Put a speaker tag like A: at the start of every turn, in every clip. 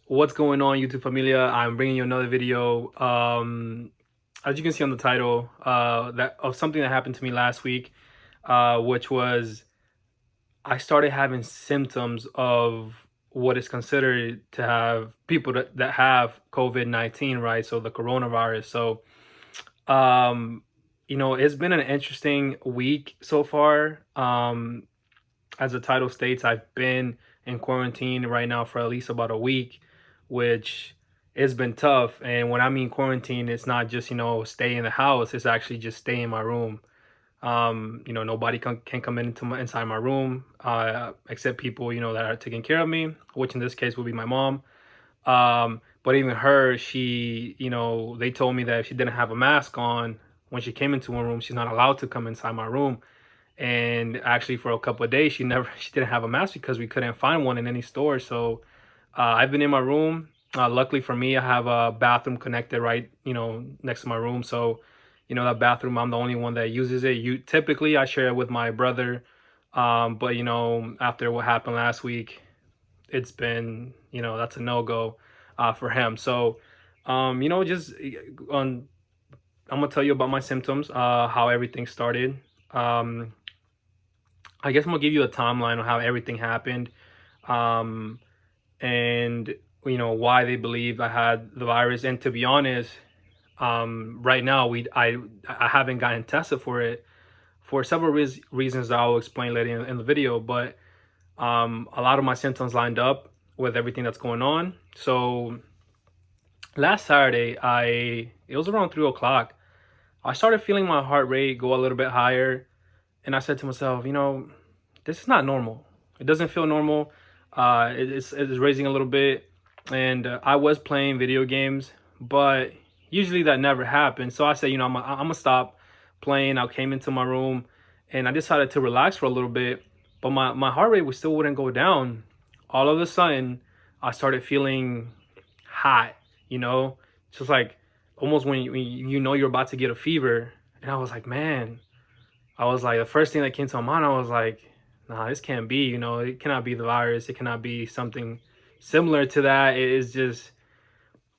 A: What's going on, YouTube familia? I'm bringing you another video. As you can see on the title, that of something that happened to me last week, which was I started having symptoms of what is considered to have people that have COVID-19, right? So the coronavirus. So, um, it's been an interesting week so far. As the title states, I've been in quarantine right now for at least about a week, which it's been tough. And when I mean quarantine, it's not just, stay in the house, it's actually just stay in my room. Nobody can come inside my room, except people, that are taking care of me, which in this case would be my mom. But even her, she, they told me that if she didn't have a mask on when she came into my room, she's not allowed to come inside my room. And actually for a couple of days she didn't have a mask because we couldn't find one in any store. So I've been in my room. Luckily for me, I have a bathroom connected right, next to my room. So that bathroom, I'm the only one that uses it. You typically I share it with my brother, but after what happened last week, it's been, that's a no-go for him. So just on I'm gonna tell you about my symptoms, how everything started. um I guess I'm gonna give you a timeline on how everything happened, um, and why they believed I had the virus. And to be honest, right now I haven't gotten tested for it for several reasons that I'll explain later in the video. But a lot of my symptoms lined up with everything that's going on. So last Saturday, it was around 3 o'clock. I started feeling my heart rate go a little bit higher, and I said to myself, this is not normal. It doesn't feel normal. It's raising a little bit, and I was playing video games, but usually that never happens. So I said, I'm gonna stop playing. I came into my room, and I decided to relax for a little bit, but my heart rate still wouldn't go down. All of a sudden, I started feeling hot. Just like almost when you're about to get a fever, and I was like, man. I was like, the first thing that came to my mind, I was like, nah, this can't be, it cannot be the virus. It cannot be something similar to that. It is just,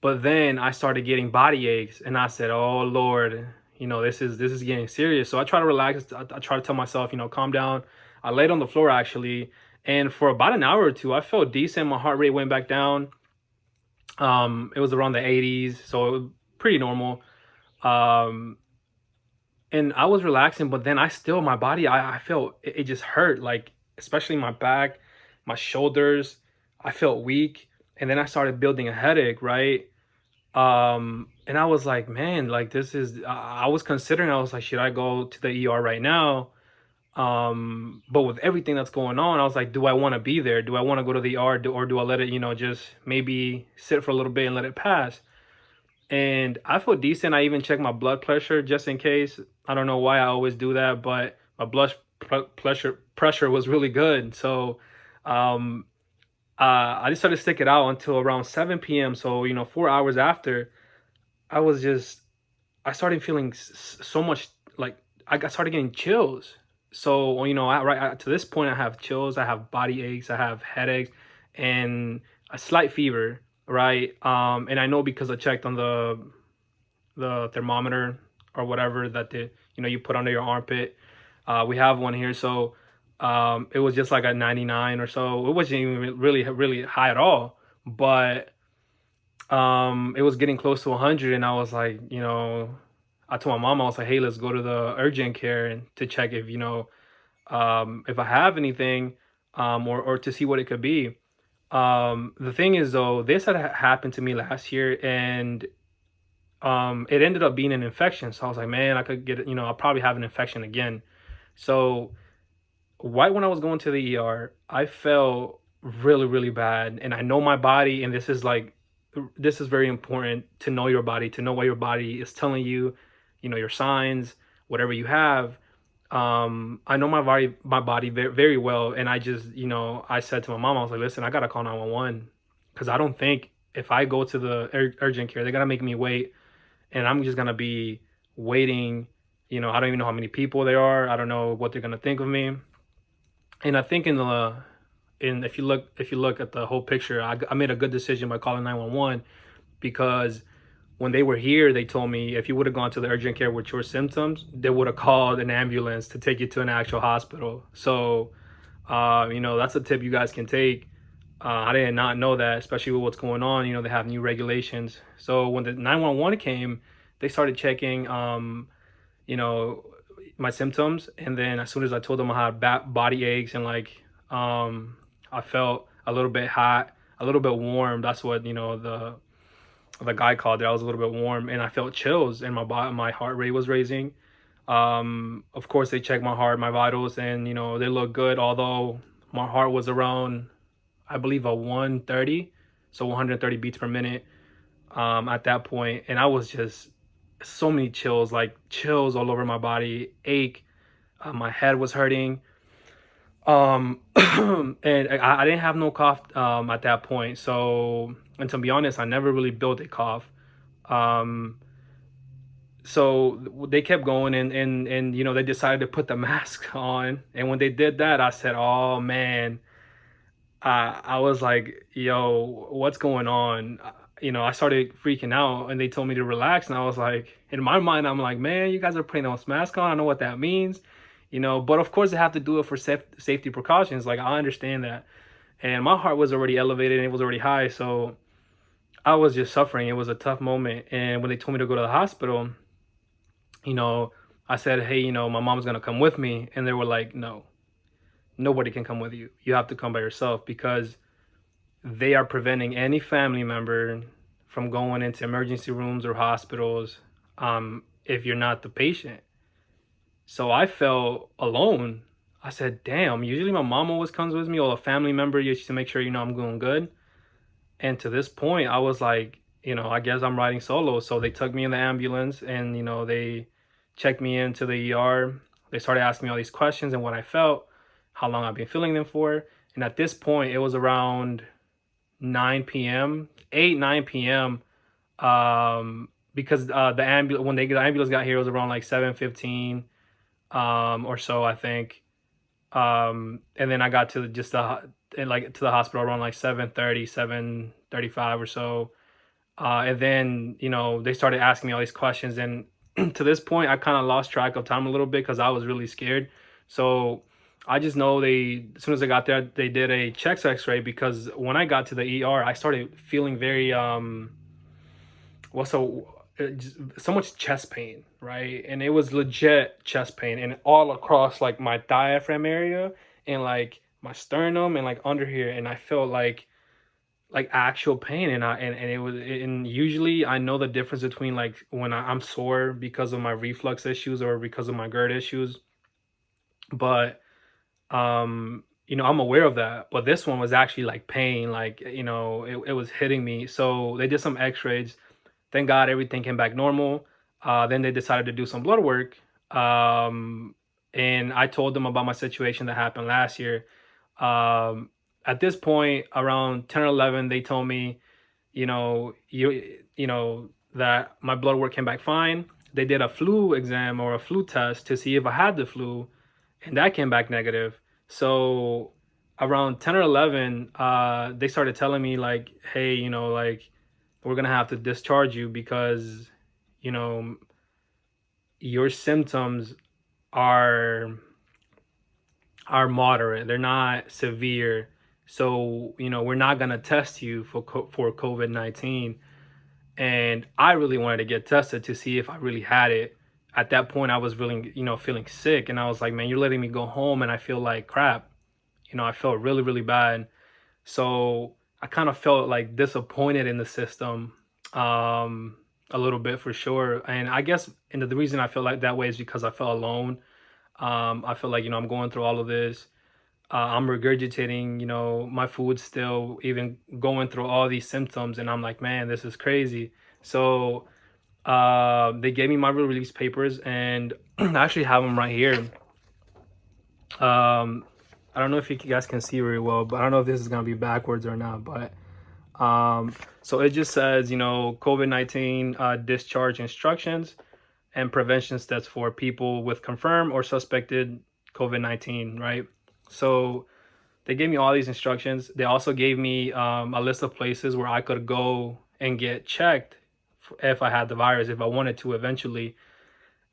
A: but then I started getting body aches, and I said, oh Lord, this is getting serious. So I try to relax. I try to tell myself, calm down. I laid on the floor actually. And for about an hour or two, I felt decent. My heart rate went back down. It was around the 80s. So it was pretty normal. Um, and I was relaxing, but then my body, I felt it just hurt, like especially my back, my shoulders. I felt weak, and then I started building a headache, right? And I was like, man, like this is. I was considering. I was like, should I go to the ER right now? But with everything that's going on, I was like, do I want to be there? Do I want to go to the ER, or do I let it, just maybe sit for a little bit and let it pass? And I feel decent. I even checked my blood pressure just in case. I don't know why I always do that, but my blood pressure was really good. So um, I decided to stick it out until around 7 p.m. So 4 hours after, I was just I started feeling so much, like started getting chills. So to this point, I have chills, I have body aches, I have headaches, and a slight fever, right? And I know because I checked on the thermometer or whatever that you put under your armpit. We have one here, so it was just like a 99 or so. It wasn't even really high at all, but it was getting close to 100, and I was like, I told my mom, I was like, hey, let's go to the urgent care and to check if I have anything, or to see what it could be. The thing is though, this had happened to me last year, and it ended up being an infection. So I was like, man, I could get it, I'll probably have an infection again. So right when I was going to the ER, I felt really, really bad. And I know my body, and this is very important to know your body, to know what your body is telling you, your signs, whatever you have. I know my body very, very well. And I just, I said to my mom, I was like, listen, I gotta call 911, because I don't think if I go to the urgent care, they're gonna make me wait, and I'm just gonna be waiting. I don't even know how many people there are. I don't know what they're gonna think of me. And I think And if you look at the whole picture, I made a good decision by calling 911, because when they were here, they told me if you would have gone to the urgent care with your symptoms, they would have called an ambulance to take you to an actual hospital. So, that's a tip you guys can take. I did not know that, especially with what's going on. They have new regulations. So when the 911 came, they started checking, you know, my symptoms. And then as soon as I told them I had body aches and like, I felt a little bit hot, a little bit warm. That's what, the guy called it. I was a little bit warm and I felt chills and my heart rate was raising. Of course, they checked my heart, my vitals, and they look good. Although my heart was around, I believe, a 130, so 130 beats per minute at that point, and I was just so many chills, like chills all over my body, ache. My head was hurting. And I didn't have no cough at that point. So, and to be honest, I never really built a cough. Um, so they kept going, and they decided to put the mask on. And when they did that, I said, "Oh man." I was like, "Yo, what's going on?" I started freaking out, and they told me to relax, and I was like, in my mind, I'm like, "Man, you guys are putting those masks on. I know what that means." But of course, they have to do it for safety precautions. Like, I understand that, and my heart was already elevated and it was already high, so I was just suffering. It was a tough moment, and when they told me to go to the hospital, you know, I said, "Hey, my mom's gonna come with me," and they were like, "No, nobody can come with you. You have to come by yourself, because they are preventing any family member from going into emergency rooms or hospitals if you're not the patient." So I felt alone. I said, "Damn, usually my mom always comes with me, or a family member, just to make sure I'm doing good." And to this point, I was like, I guess I'm riding solo. So they took me in the ambulance, and they checked me into the ER. They started asking me all these questions and what I felt, how long I've been feeling them for. And at this point, it was around 9 p.m., 8, 9 p.m. Because the ambulance, when the ambulance got here, it was around like 7:15 or so, I think. And then I got to just to the hospital around like 7:30, 7:35 or so. And then, they started asking me all these questions. And to this point, I kind of lost track of time a little bit because I was really scared. So I just know as soon as I got there, they did a chest x-ray, because when I got to the ER, I started feeling very, so much chest pain, right? And it was legit chest pain, and all across like my diaphragm area and like my sternum and like under here. And I felt like actual pain, and it was, and usually I know the difference between like when I'm sore because of my reflux issues or because of my GERD issues, but I'm aware of that. But this one was actually like pain, like it was hitting me. So they did some x-rays. Thank God everything came back normal. Then they decided to do some blood work, and I told them about my situation that happened last year. At this point, around 10 or 11, they told me, that my blood work came back fine. They did a flu exam or a flu test to see if I had the flu, and that came back negative. So around 10 or 11, they started telling me like, "Hey, like, we're gonna have to discharge you because, you know, your symptoms are moderate. They're not severe. So, we're not gonna test you for COVID-19." And I really wanted to get tested to see if I really had it. At that point, I was really, feeling sick, and I was like, "Man, you're letting me go home and I feel like crap." I felt really, really bad. So I kind of felt like disappointed in the system, a little bit for sure. And I guess, and the reason I feel like that way is because I felt alone. I feel like, I'm going through all of this. I'm regurgitating, my food still, even going through all these symptoms. And I'm like, man, this is crazy. So they gave me my release papers, and I actually have them right here. I don't know if you guys can see very well, but I don't know if this is going to be backwards or not. But so it just says, COVID-19 discharge instructions and prevention steps for people with confirmed or suspected COVID-19, right? So they gave me all these instructions. They also gave me a list of places where I could go and get checked if I had the virus, if I wanted to eventually.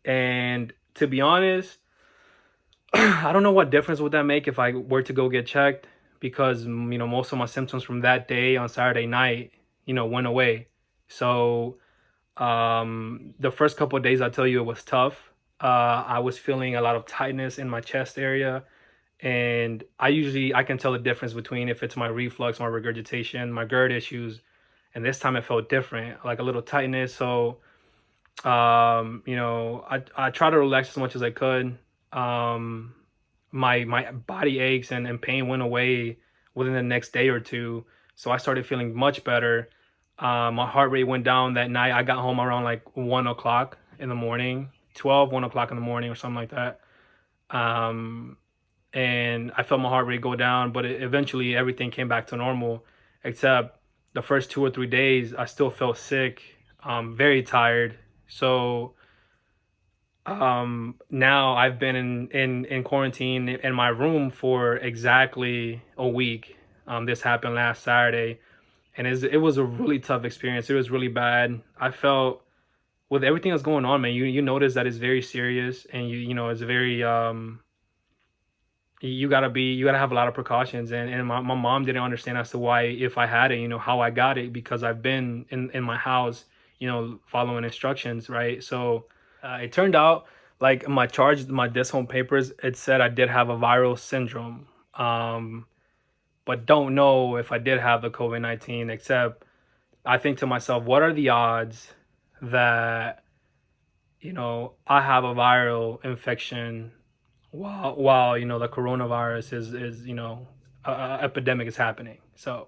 A: And to be honest, I don't know what difference would that make if I were to go get checked, because most of my symptoms from that day on Saturday night, went away. So the first couple of days, I tell you, it was tough. I was feeling a lot of tightness in my chest area, and I can tell the difference between if it's my reflux, my regurgitation, my GERD issues, and this time it felt different, like a little tightness. So I try to relax as much as I could. um my body aches and pain went away within the next day or two, so I started feeling much better. My heart rate went down that night. I got home around like 1 o'clock in the morning, 1 o'clock in the morning or something like that. um and I felt my heart rate go down, but eventually everything came back to normal, except the first 2 or 3 days I still felt sick, very tired. So now I've been in quarantine in my room for exactly a week. This happened last Saturday, and it was a really tough experience. It was really bad. I felt, with everything that's going on, man, you notice that it's very serious, and it's very you gotta have a lot of precautions. And my mom didn't understand as to why, if I had it, how I got it, because I've been in my house, following instructions, right? So it turned out, like, my dis home papers, it said I did have a viral syndrome. But don't know if I did have the COVID-19, except I think to myself, what are the odds that I have a viral infection while the coronavirus is epidemic is happening. So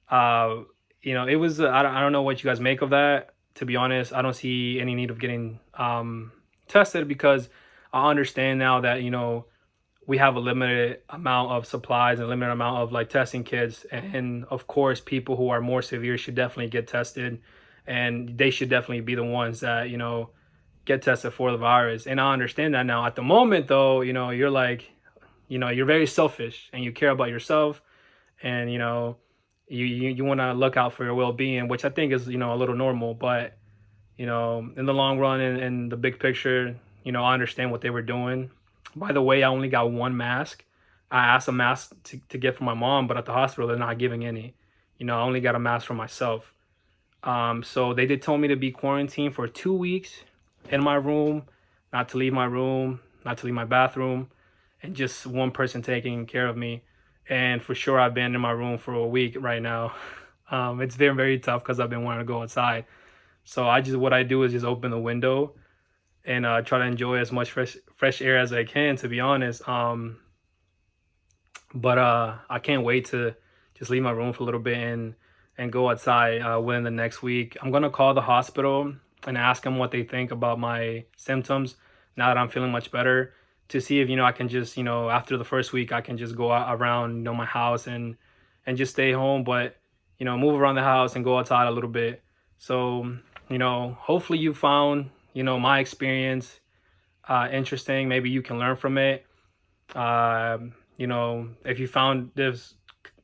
A: uh it was, I don't know what you guys make of that. To be honest, I don't see any need of getting tested, because I understand now that we have a limited amount of supplies and limited amount of, like, testing kits. And of course, people who are more severe should definitely get tested, and they should definitely be the ones that get tested for the virus. And I understand that now. At the moment, though, you're like, you're very selfish and you care about yourself, and you want to look out for your well-being, which I think is a little normal. But in the long run and the big picture, I understand what they were doing. By the way, I only got one mask. I asked a mask to get for my mom, but at the hospital they're not giving any. I only got a mask for myself. So they did tell me to be quarantined for 2 weeks in my room, not to leave my room, not to leave my bathroom, and just one person taking care of me. And for sure, I've been in my room for a week right now. It's been very tough because I've been wanting to go outside. So what I do is just open the window and try to enjoy as much fresh air as I can, to be honest. But I can't wait to just leave my room for a little bit and go outside within the next week. I'm gonna call the hospital and ask them what they think about my symptoms now that I'm feeling much better, to see if I can just after the first week I can just go out around my house and just stay home, but move around the house and go outside a little bit. So hopefully you found my experience interesting. Maybe you can learn from it. If you found this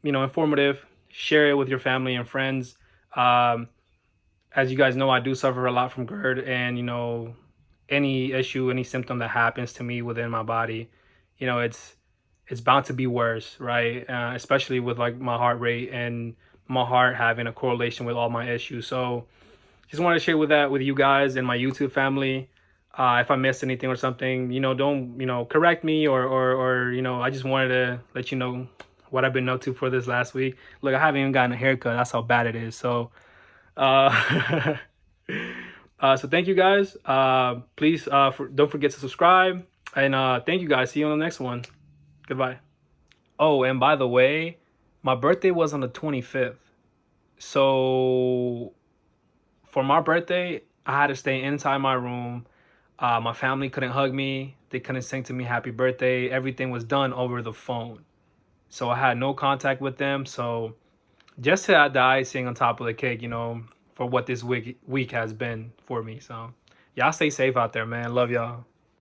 A: informative, share it with your family and friends. As you guys know, I do suffer a lot from GERD, and any issue, any symptom that happens to me within my body, it's bound to be worse, right? Especially with, like, my heart rate and my heart having a correlation with all my issues. So just wanted to share with you guys and my YouTube family. If I missed anything or something, don't correct me, or I just wanted to let you know what I've been up to for this last week. Look, I haven't even gotten a haircut. That's how bad it is. So so thank you guys. Please don't forget to subscribe, and thank you guys. See you on the next one. Goodbye. Oh, and by the way, my birthday was on the 25th. So for my birthday, I had to stay inside my room. My family couldn't hug me. They couldn't sing to me happy birthday. Everything was done over the phone. So I had no contact with them. So just to add the icing on top of the cake, for what this week has been for me. So y'all stay safe out there, man. Love y'all.